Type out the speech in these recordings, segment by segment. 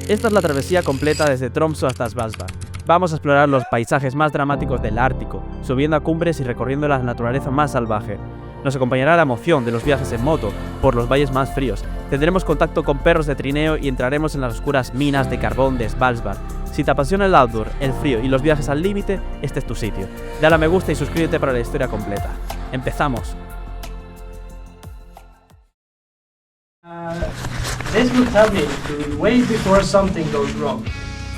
Esta es la travesía completa desde Tromsø hasta Svalbard. Vamos a explorar los paisajes más dramáticos del Ártico, subiendo a cumbres y recorriendo la naturaleza más salvaje. Nos acompañará la emoción de los viajes en moto por los valles más fríos. Tendremos contacto con perros de trineo y entraremos en las oscuras minas de carbón de Svalbard. Si te apasiona el outdoor, el frío y los viajes al límite, este es tu sitio. Dale a me gusta y suscríbete para la historia completa. ¡Empezamos! This will tell me way before something goes wrong.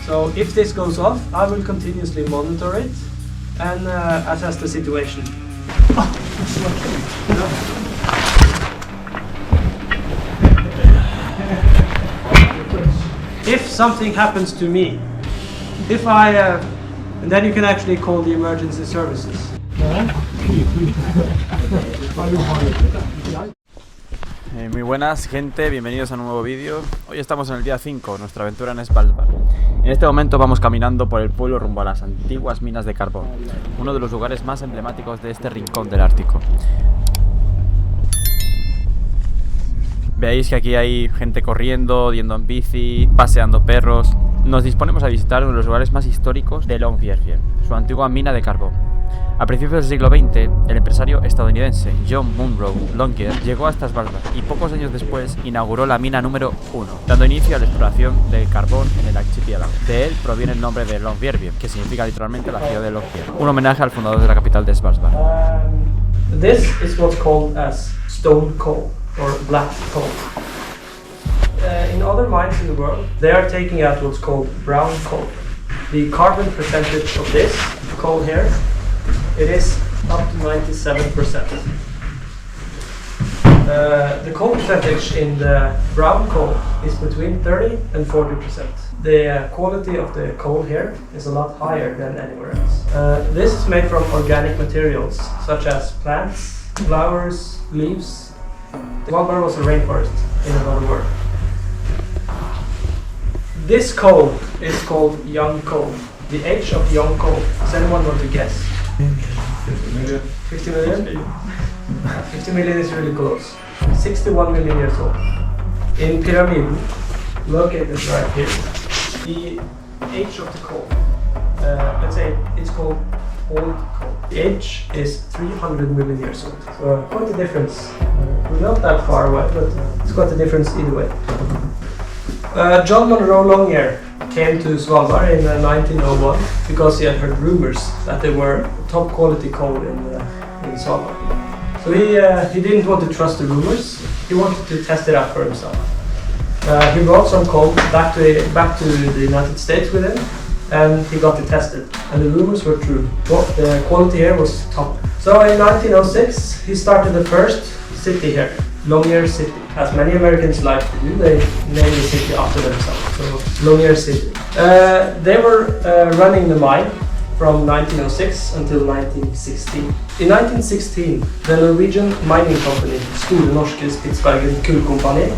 So if this goes off, I will continuously monitor it and assess the situation. If something happens to me, and then you can actually call the emergency services. Muy buenas gente, bienvenidos a un nuevo vídeo. Hoy estamos en el día 5, nuestra aventura en Svalbard. En este momento vamos caminando por el pueblo rumbo a las antiguas minas de carbón, uno de los lugares más emblemáticos de este rincón del Ártico. Veis que aquí hay gente corriendo, yendo en bici, paseando perros. Nos disponemos a visitar uno de los lugares más históricos de Longyearbyen, su antigua mina de carbón. A principios del siglo XX, el empresario estadounidense John Monroe Longyear llegó hasta Svalbard y pocos años después inauguró la mina número 1, dando inicio a la exploración del carbón en el archipiélago. De él proviene el nombre de Longyearbyen, que significa literalmente la ciudad de Longyear, un homenaje al fundador de la capital de Svalbard. This is what's called as stone coal or black coal. In other mines in the world, they are taking out what's called brown coal. The carbon percentage of this coal here, it is up to 97%. The coal percentage in the brown coal is between 30 and 40%. The quality of the coal here is a lot higher than anywhere else. This is made from organic materials such as plants, flowers, leaves. Svalbard was a rainforest in another word. This coal is called young coal. The age of young coal, does anyone want to guess? 50 million? 50 million? 50 million is really close. 61 million years old. In Pyramid, located right here, the age of the coal, let's say it's called old coal. The age is 300 million years old. So quite a difference. We're not that far away, but it's quite a difference either way. John Monroe Longyear came to Svalbard in 1901 because he had heard rumors that there were top quality coal in Svalbard. So he didn't want to trust the rumors. He wanted to test it out for himself. He brought some coal back to the United States with him, and he got it tested. And the rumors were true. Well, the quality here was top. So in 1906, he started the first city here, Longyear City. As many Americans like to do, they named the city after themselves. So Longyear City. They were running the mine from 1906 until 1916. In 1916, the Norwegian mining company, Store Norske Spitsbergen Kullkompani,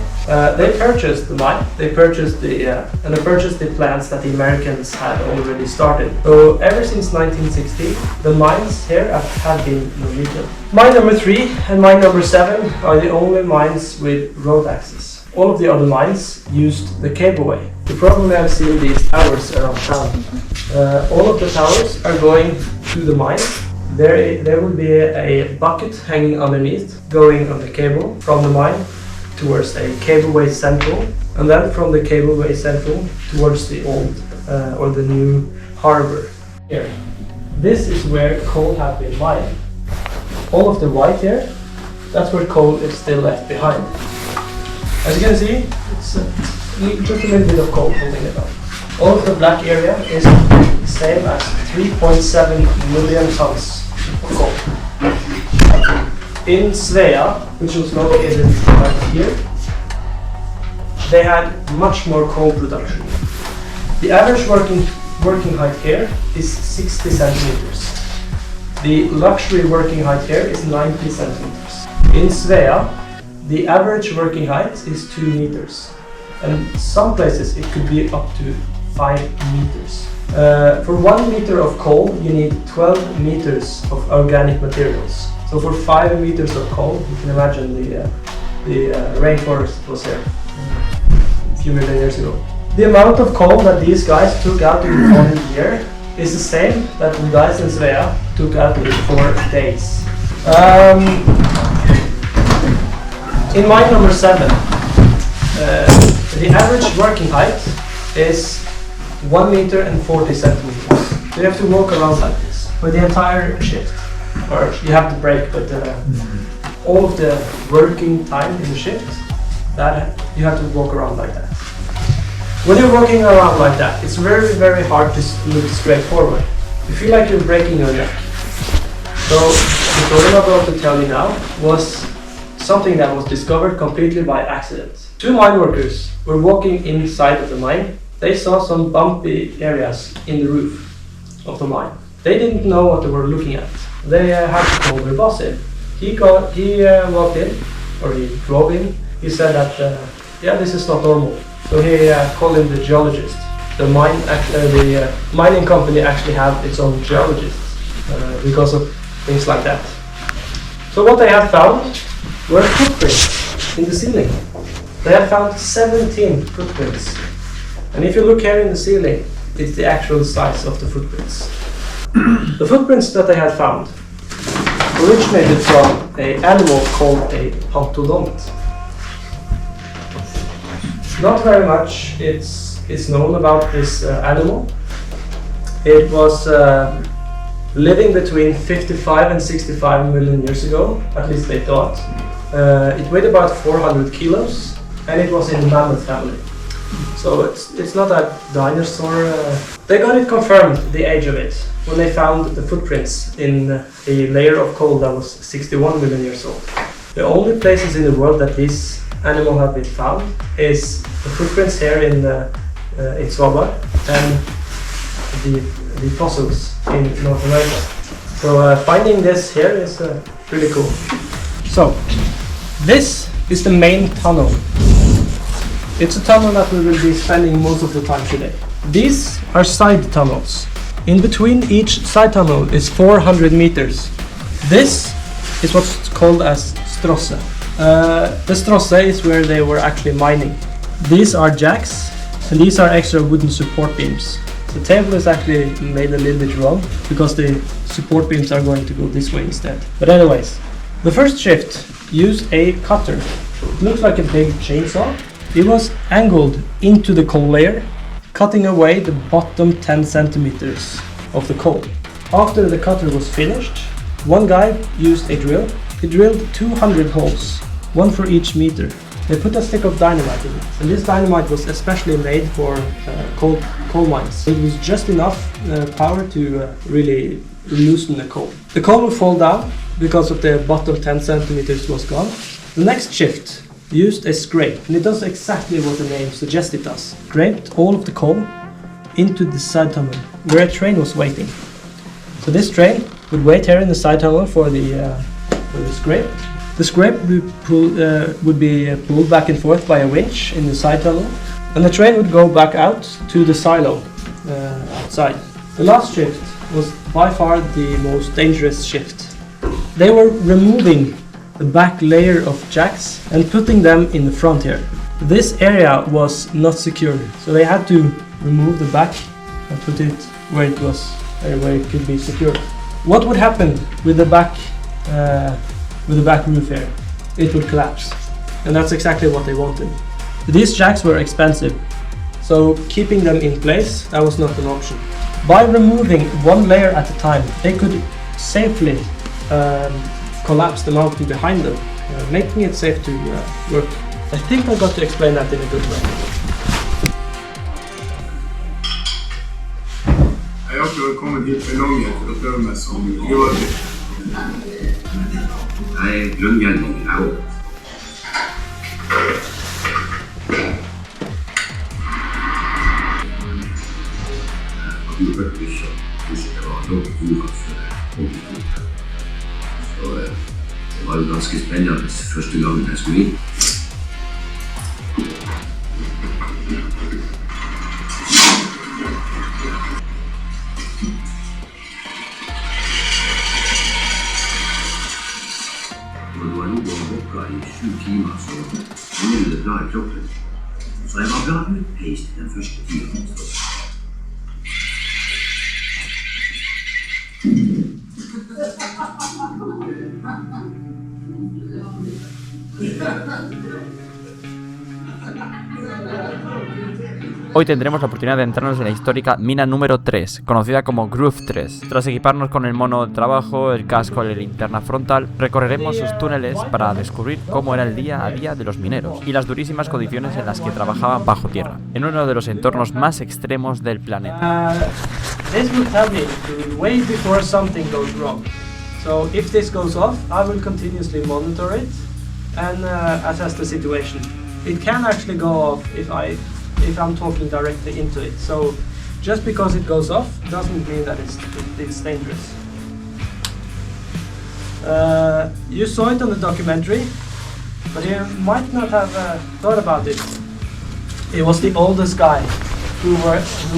they purchased the mine. They purchased the plants that the Americans had already started. So ever since 1916, the mines here have been Norwegian. Mine number 3 and mine number 7 are the only mines with road access. All of the other mines used the cableway. You probably have seen these towers around town. All of the towers are going to the mine. There will be a bucket hanging underneath, going on the cable from the mine towards a cableway central, and then from the cableway central towards the old or the new harbor. Here, this is where coal has been mined. All of the white here, that's where coal is still left behind. As you can see, it's just a little bit of coal holding it up. All of the black area is the same as 3.7 million tons of coal. In Svea, which was located right here, they had much more coal production. The average working height here is 60 centimeters. The luxury working height here is 90 centimeters. In Svea, the average working height is 2 meters. And some places it could be up to 5 meters. For 1 meter of coal, you need 12 meters of organic materials. So for 5 meters of coal, you can imagine the rainforest was here a few million years ago. The amount of coal that these guys took out in 1 year is the same that the guys in Svea took out in 4 days. In mine number 7, the average working height is 1 meter and 40 centimeters. So you have to walk around like this for the entire shift. Or you have to break, but all of the working time in the shift, that you have to walk around like that. When you're walking around like that, it's very, very hard to look straight forward. You feel like you're breaking your neck. So the story I'm about to tell you now was something that was discovered completely by accident. 2 mine workers were walking inside of the mine. They saw some bumpy areas in the roof of the mine. They didn't know what they were looking at. They had to call their boss in. He walked in, or he drove in. He said that, yeah, this is not normal. So he called in the geologist. The mining company actually have its own geologists because of things like that. So what they have found were footprints in the ceiling. They have found 17 footprints. And if you look here in the ceiling, it's the actual size of the footprints. The footprints that they had found originated from an animal called a pantodont. Not very much is known about this animal. It was living between 55 and 65 million years ago, at least they thought. It weighed about 400 kilos, and it was in the mammoth family. So it's not a dinosaur. They got it confirmed, the age of it, when they found the footprints in a layer of coal that was 61 million years old. The only places in the world that this animal have been found is the footprints here in Svalbard and the fossils in North America. So finding this here is really cool. So this is the main tunnel. It's a tunnel that we will be spending most of the time today. These are side tunnels. In between each side tunnel is 400 meters. This is what's called as strosse. The strosse is where they were actually mining. These are jacks, and these are extra wooden support beams. The table is actually made a little bit wrong because the support beams are going to go this way instead. But anyways, the first shift used a cutter. It looks like a big chainsaw. It was angled into the coal layer, cutting away the bottom 10 centimeters of the coal. After the cutter was finished, one guy used a drill. He drilled 200 holes, one for each meter. They put a stick of dynamite in it, and this dynamite was especially made for coal mines. It was just enough power to really loosen the coal. The coal would fall down because of the bottom 10 centimeters was gone. The next shift used a scrape, and it does exactly what the name suggests it does. Scraped all of the coal into the side tunnel where a train was waiting. So this train would wait here in the side tunnel for the scrape. The scrape would be pulled back and forth by a winch in the side tunnel, and the train would go back out to the silo outside. The last shift was by far the most dangerous shift. They were removing the back layer of jacks and putting them in the front here. This area was not secured, so they had to remove the back and put it where it could be secured. What would happen with the back roof here? It would collapse, and that's exactly what they wanted. These jacks were expensive, so keeping them in place, that was not an option. By removing one layer at a time, they could safely collapse the mountain behind them, making it safe to work. I think I got to explain that in a good way. Jag har kommit hit med Longyearbyen för att pröva mig som gruvarbetare. Jeg er grønngjerning i Aue. Jeg har hørt mye om hvordan det var lov til å for 82. Så det var jo ganske spennende første gangen jeg skulle inn. Når du har ligget og våkket i 7 timer, så begynner det bra i kroppen. Så Og jeg var bra utpeist den første tiden. Hoy tendremos la oportunidad de entrarnos en la histórica mina número 3, conocida como Groove 3. Tras equiparnos con el mono de trabajo, el casco y la linterna frontal, recorreremos sus túneles para descubrir cómo era el día a día de los mineros y las durísimas condiciones en las que trabajaban bajo tierra, en uno de los entornos más extremos del planeta. This will tell me way before something goes wrong. So if this goes off, I will continuously monitor it and assess the situation. It can actually go off if I'm talking directly into it. So just because it goes off doesn't mean that it's dangerous. You saw it on the documentary, but you might not have thought about it. It was the oldest guy who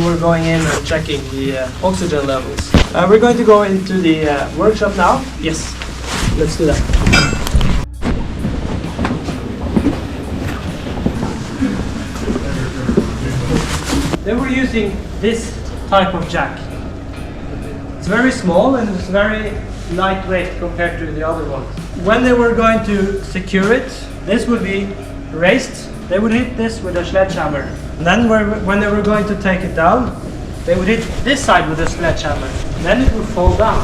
were going in and checking the oxygen levels. We're going to go into the workshop now. Yes, let's do that. They were using this type of jack. It's very small and it's very lightweight compared to the other ones. When they were going to secure it, this would be raised. They would hit this with a sledgehammer. And then when they were going to take it down, they would hit this side with a sledgehammer. Then it would fall down.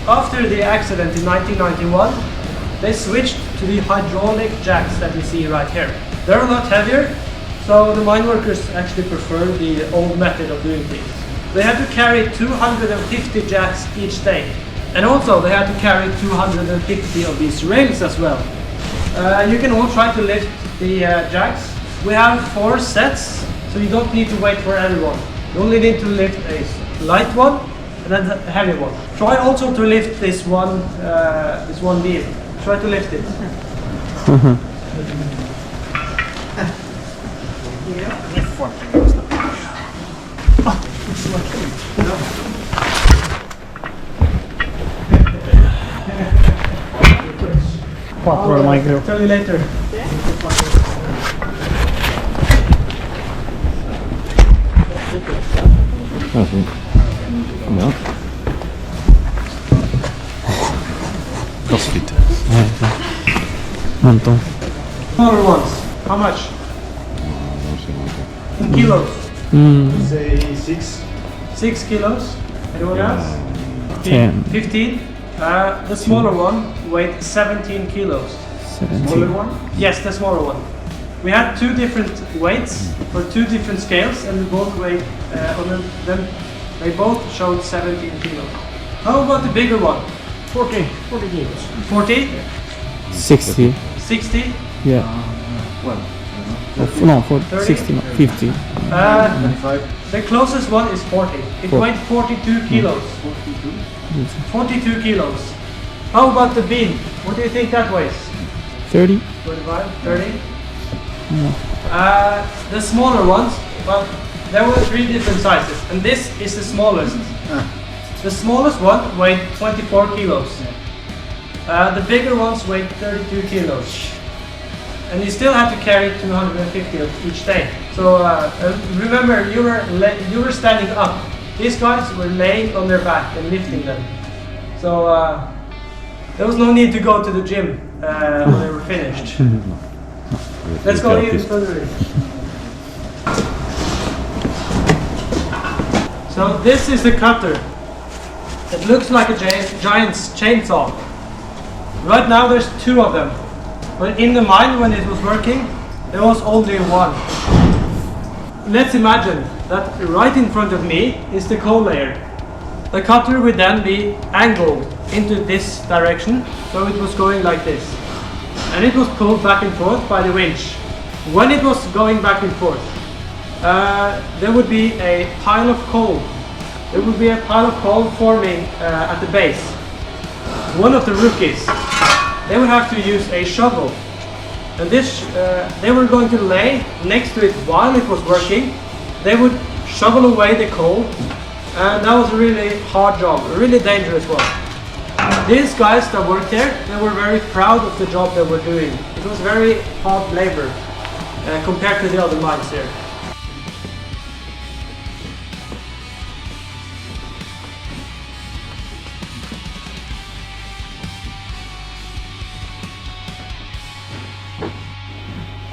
After the accident in 1991, they switched to the hydraulic jacks that you see right here. They're a lot heavier, so the mine workers actually prefer the old method of doing things. They had to carry 250 jacks each day. And also they had to carry 250 of these rails as well. You can all try to lift the jacks. We have 4 sets, so you don't need to wait for everyone. You only need to lift a light one and then a heavy one. Try also to lift this one beam. Try to lift it. Tell you later. Crossfit. Montón. Smaller ones. How much? In kilos. Say 6. 6 kilos. Anyone else? 10. 15. The smaller one weighed 17 kilos. Smaller one? Yes, the smaller one. We had 2 different weights for 2 different scales, and they both weighed they both showed 17 kilos. How about the bigger one? 40 kilos. 40? 60. 60? Yeah. No, 60, no, 50. The closest one is 40. It weighed 42 kilos. 42 kilos. How about the beam? What do you think that weighs? 30. 25, 30? No. The smaller ones, but there were 3 different sizes, and this is the smallest. The smallest one weighed 24 kilos. The bigger ones weighed 32 kilos. And you still have to carry 250 of each day. So remember, you were standing up. These guys were laying on their back and lifting them. So there was no need to go to the gym when they were finished. Let's go even further in. So this is the cutter. It looks like a giant's chainsaw. Right now there's 2 of them. But in the mine, when it was working, there was only 1. Let's imagine that right in front of me is the coal layer. The cutter would then be angled into this direction, so it was going like this. And it was pulled back and forth by the winch. When it was going back and forth, there would be a pile of coal. There would be a pile of coal forming at the base. One of the rookies, they would have to use a shovel. And this, they were going to lay next to it while it was working. They would shovel away the coal, and that was a really hard job, a really dangerous one. These guys that worked there, they were very proud of the job they were doing. It was very hard labor. compared to the other mines here.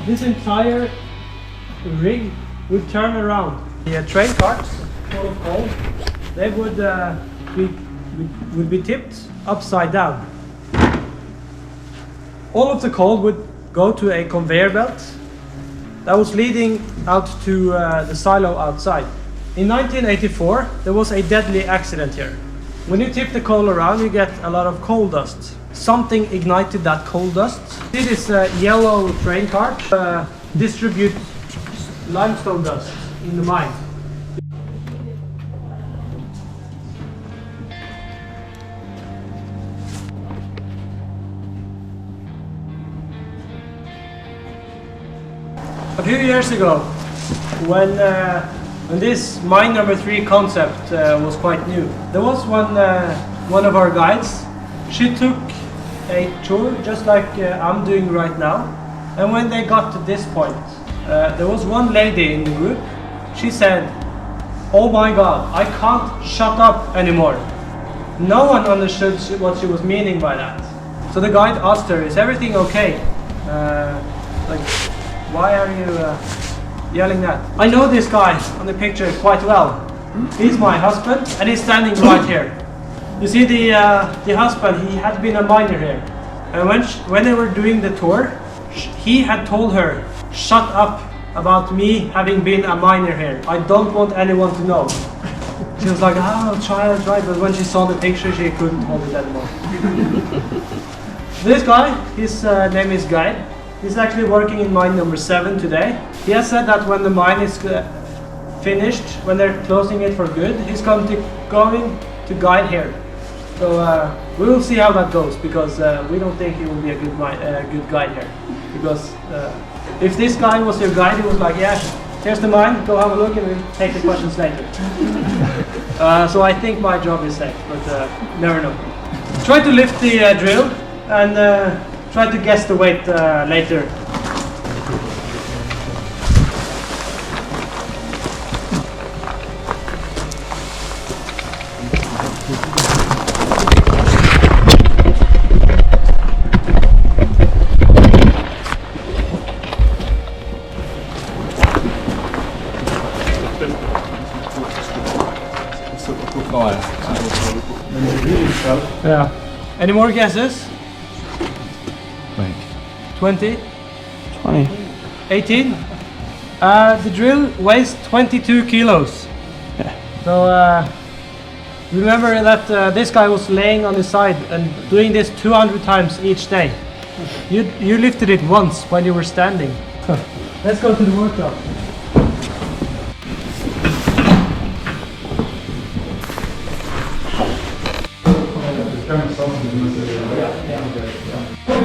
This entire rig would turn around. The train carts full of coal, they would be tipped upside down. All of the coal would go to a conveyor belt that was leading out to the silo outside. In 1984, there was a deadly accident here. When you tip the coal around, you get a lot of coal dust. Something ignited that coal dust. This yellow train cart distribute limestone dust in the mine. A few years ago, when this mine number 3 concept was quite new, there was one of our guides. She took a tour just like I'm doing right now, and when they got to this point, there was one lady in the group. She said, "Oh my God, I can't shut up anymore." No one understood what she was meaning by that. So the guide asked her, "Is everything okay? Why are you yelling that?" I know this guy on the picture quite well. He's my husband, and he's standing right here. You see, the husband, he had been a miner here, and when they were doing the tour, he had told her, "Shut up about me having been a miner here. I don't want anyone to know." She was like, "Oh, I'll try," but when she saw the picture, she couldn't hold it anymore. This guy, his name is Guy. He's actually working in mine number 7 today. He has said that when the mine is finished, when they're closing it for good, he's going to guide here. So we will see how that goes, because we don't think he will be a good guide here. Because if this guy was your guide, he was like, "Yeah, here's the mine, go have a look and we'll take the questions later." So I think my job is safe, but never know. Try to lift the drill and try to guess the weight later. Yeah. Any more guesses? 20? 20. 18? The drill weighs 22 kilos. Yeah. So remember that this guy was laying on his side and doing this 200 times each day. You lifted it once when you were standing. Let's go to the workshop.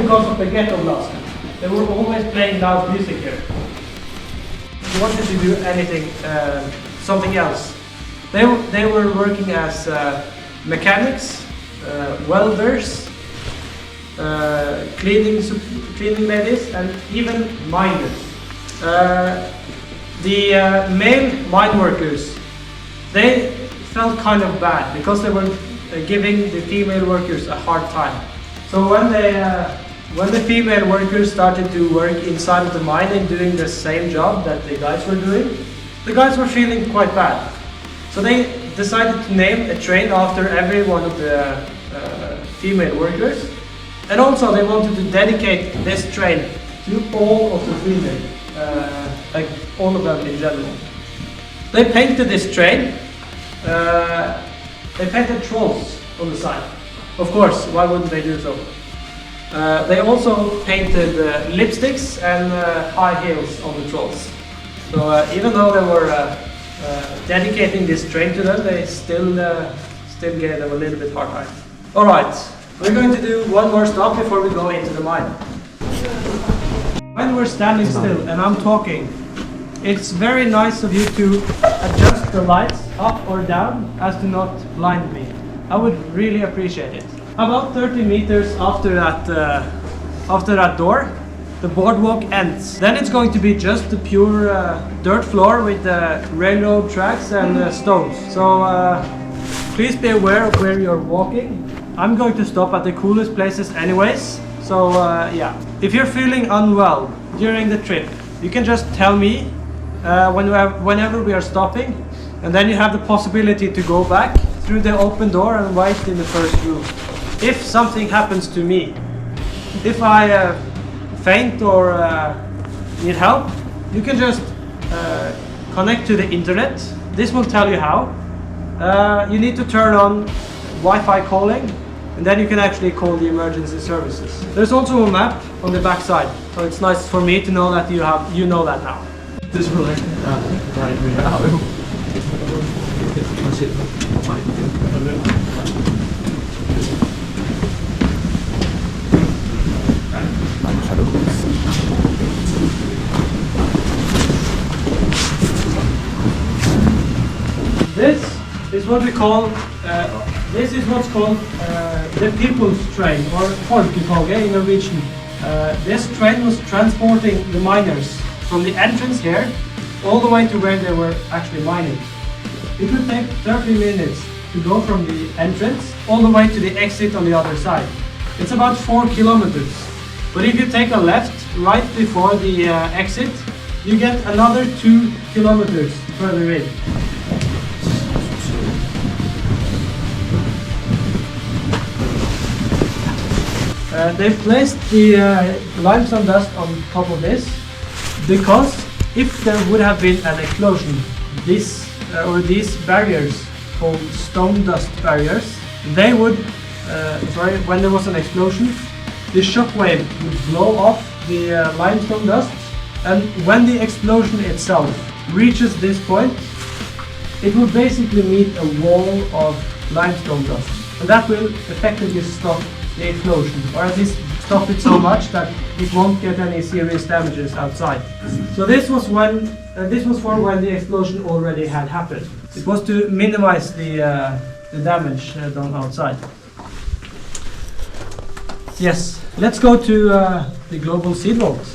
Because of the ghetto blast, they were always playing loud music here. They wanted to do anything, something else. They were working as mechanics, welders, cleaning ladies, and even miners. The male mine workers, they felt kind of bad because they were giving the female workers a hard time. So when the female workers started to work inside of the mine and doing the same job that the guys were doing, the guys were feeling quite bad. So they decided to name a train after every one of the female workers. And also they wanted to dedicate this train to all of the female, like all of them in general. They painted this train. They painted trolls on the side. Of course, why wouldn't they do so? They also painted lipsticks and high heels on the trolls. So even though they were dedicating this train to them, they still gave them a little bit hard time. All right, we're going to do one more stop before we go into the mine. When we're standing still and I'm talking, it's very nice of you to adjust the lights up or down as to not blind me. I would really appreciate it. About 30 meters after that door, the boardwalk ends. Then it's going to be just the pure dirt floor with the railroad tracks and stones. So please be aware of where you're walking. I'm going to stop at the coolest places anyways. So yeah, if you're feeling unwell during the trip, you can just tell me whenever we are stopping, and then you have the possibility to go back through the open door and wait in the first room. If something happens to me, if I faint or need help, you can just connect to the internet. This will tell you how. You need to turn on Wi-Fi calling, and then you can actually call the emergency services. There's also a map on the back side, so it's nice for me to know that you know that now. This will right now. This is what we call. This is what's called the people's train, or folketoget in Norwegian. This train was transporting the miners from the entrance here all the way to where they were actually mining. It would take 30 minutes to go from the entrance all the way to the exit on the other side. It's about 4 kilometers. But if you take a left right before the exit, you get another 2 kilometers further in. They've placed the limestone dust on top of this because if there would have been an explosion, these barriers called stone dust barriers, they would, when there was an explosion, the shockwave would blow off the limestone dust, and when the explosion itself reaches this point, it will basically meet a wall of limestone dust, and that will effectively stop the explosion, or at least stop it so much that it won't get any serious damages outside. So this was for when the explosion already had happened. It was to minimize the damage done outside. Yes, let's go to the global seed vault.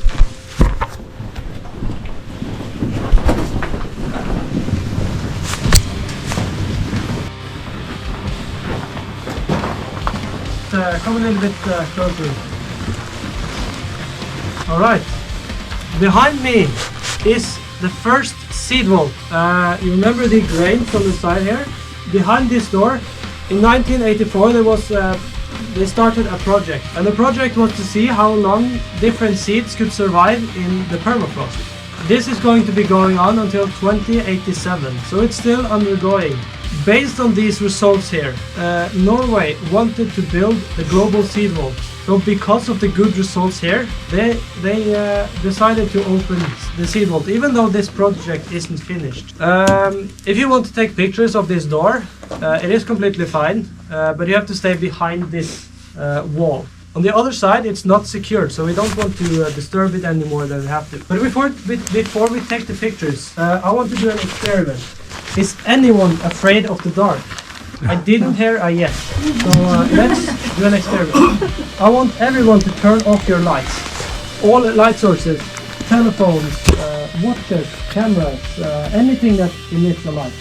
Come a little bit closer. Alright, behind me is the first seed vault. You remember the grains on the side here? Behind this door, in 1984 they started a project, and the project was to see how long different seeds could survive in the permafrost. This is going to be going on until 2087, so it's still undergoing. Based on these results here, Norway wanted to build the global seed vault. So because of the good results here, they decided to open the seed vault, even though this project isn't finished. If you want to take pictures of this door, it is completely fine, but you have to stay behind this wall. On the other side, it's not secured, so we don't want to disturb it any more than we have to. But before we take the pictures, I want to do an experiment. Is anyone afraid of the dark? I didn't hear a yes. So let's do an experiment. I want everyone to turn off your lights. All light sources, telephones, watches, cameras, anything that emits a light.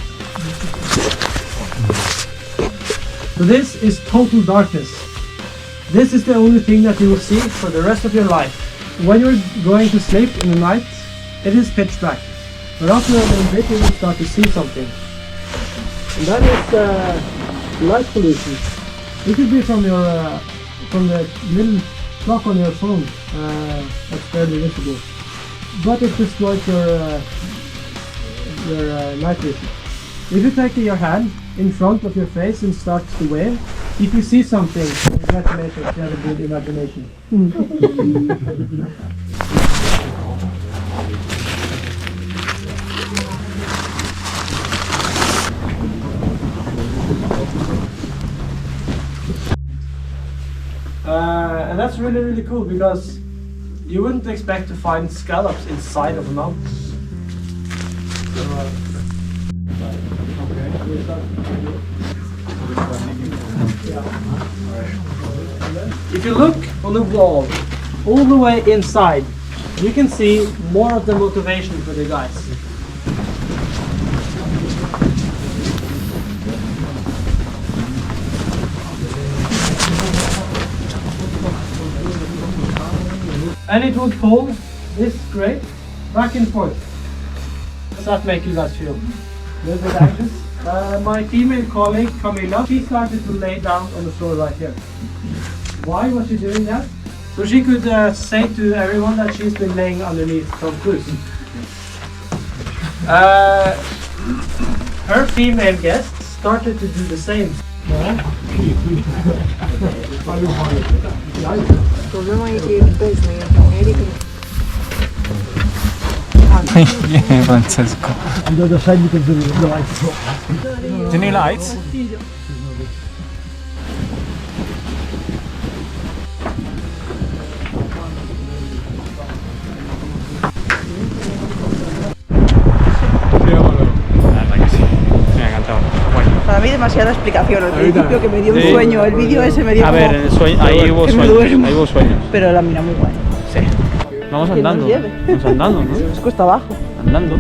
So this is total darkness. This is the only thing that you will see for the rest of your life. When you're going to sleep in the night, it is pitch black. But after a little bit, you will start to see something. And that is light pollution. It could be from the little clock on your phone that's barely visible. But it destroys your night vision. If you take your hand in front of your face and start to wave, if you see something, congratulations, you have a good imagination. And that's really, really cool because you wouldn't expect to find scallops inside of a mountain. So, if you look on the wall, all the way inside, you can see more of the motivation for the guys. And it would pull this grate back and forth. Does that make you guys feel a little bit anxious? My female colleague Camilla, she started to lay down on the floor right here. Why was she doing that? So she could say to everyone that she's been laying underneath Tom Cruise. Her female guests started to do the same. Francesco. ¿Tiene lights? Para mí demasiada explicación al principio, que me dio un sueño, el vídeo ese me dio A como ver, el sueño, ahí hubo que me sueños, duermo. ahí hubo sueños. Pero la mina muy buena. Sí. Vamos Que andando. nos lleve. Vamos andando, ¿no? Es cuesta abajo. Andando.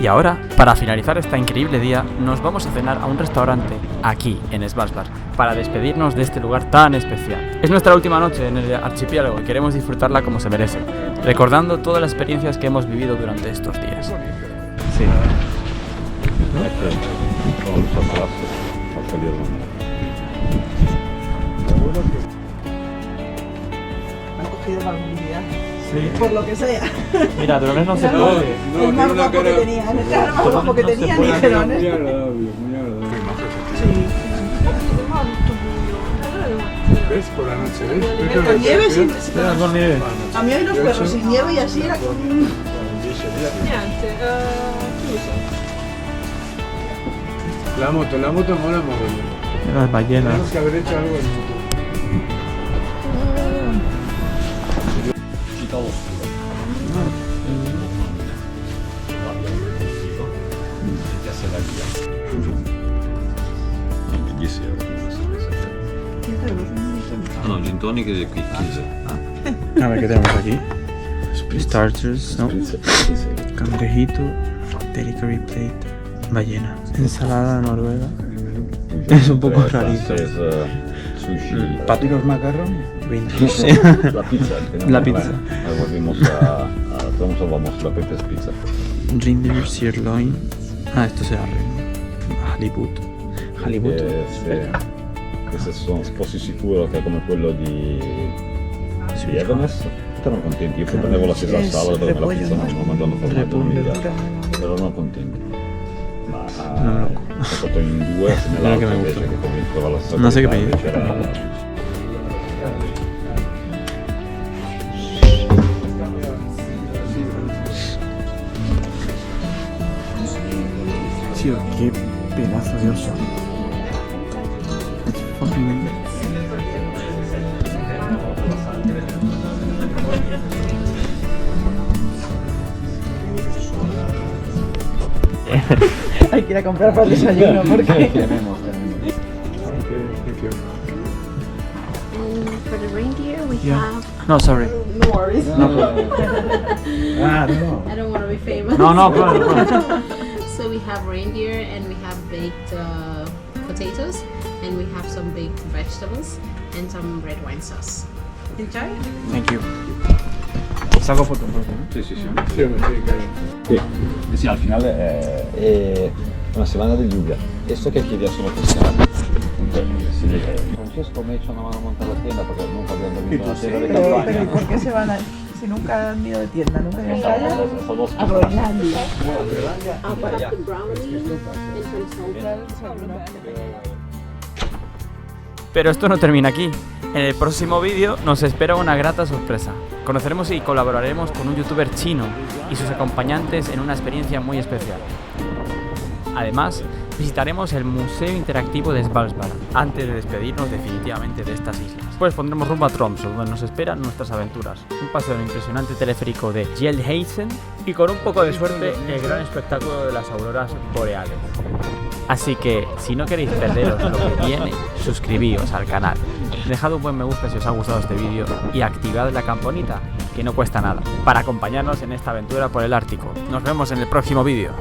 Y ahora, para finalizar este increíble día, nos vamos a cenar a un restaurante aquí, en Svalbard, para despedirnos de este lugar tan especial. Es nuestra última noche en el archipiélago y queremos disfrutarla como se merece, recordando todas las experiencias que hemos vivido durante estos días. Sí. Han cogido la movilidad. Sí. Por lo que sea. Mira, pero no se Era puede. el más guapo que tenían. Era el más guapo que tenían y dijeron Muy esto. agradable, muy agradable. Sí. ¿Ves? Por la noche, ¿ves? Con nieve sin... Espera, con nieve. A mí hay los perros sin nieve y así era como... La moto mola mogollón. Las ballenas. Tenemos que haber hecho algo en moto. No, gin tonic e 15. A ver, ¿qué tenemos aquí? Starters, ¿no? Cangrejito, delivery plate, ballena, ensalada noruega. Es un poco rarito. Sushi. ¿Y los macarrones? La pizza. La pizza. Vamos, la Pepe's Pizza. Reindeer sirloin. Ah, esto será reno. Halibut. Halibut. Queste sono sposi sicuro che è come quello di Everest. Erano contenti, io prendevo la stessa sala dove la pizza non ho mangiato formaggio, non mi piace. Però erano contenti. Ma ho fatto in due, nell'altro invece che convinto la stessa. Non so che pedir. Tío, qué pedazo de oso. It's fucking... Hay que ir a comprar para el desayuno porque... For the reindeer, we have. No, sorry. No worries. I don't want to be famous. No, problem. So we have reindeer, and we have baked potatoes, and we have some baked vegetables, and some red wine sauce. Enjoy. Thank you. Saco foto, ¿no? Sì. Sì, al finale è una settimana di lluvia. E so che aquí día sono pescati. Francesco me echa una mano a montar la tienda porque nunca habían dormido en la tienda de Pero campaña. ¿y por qué se van a...? Si nunca han ido de tienda, nunca han ido a Groenlandia. Aparte brownie and some Pero esto no termina aquí. En el próximo vídeo nos espera una grata sorpresa. Conoceremos y colaboraremos con un youtuber chino y sus acompañantes en una experiencia muy especial. Además, visitaremos el Museo Interactivo de Svalbard antes de despedirnos definitivamente de estas islas. Después pondremos rumbo a Tromsø, donde nos esperan nuestras aventuras. Un paseo en el impresionante teleférico de Gjellheisen y con un poco de suerte el gran espectáculo de las auroras boreales. Así que, si no queréis perderos lo que viene, suscribíos al canal. Dejad un buen me gusta si os ha gustado este vídeo y activad la campanita, que no cuesta nada, para acompañarnos en esta aventura por el Ártico. Nos vemos en el próximo vídeo.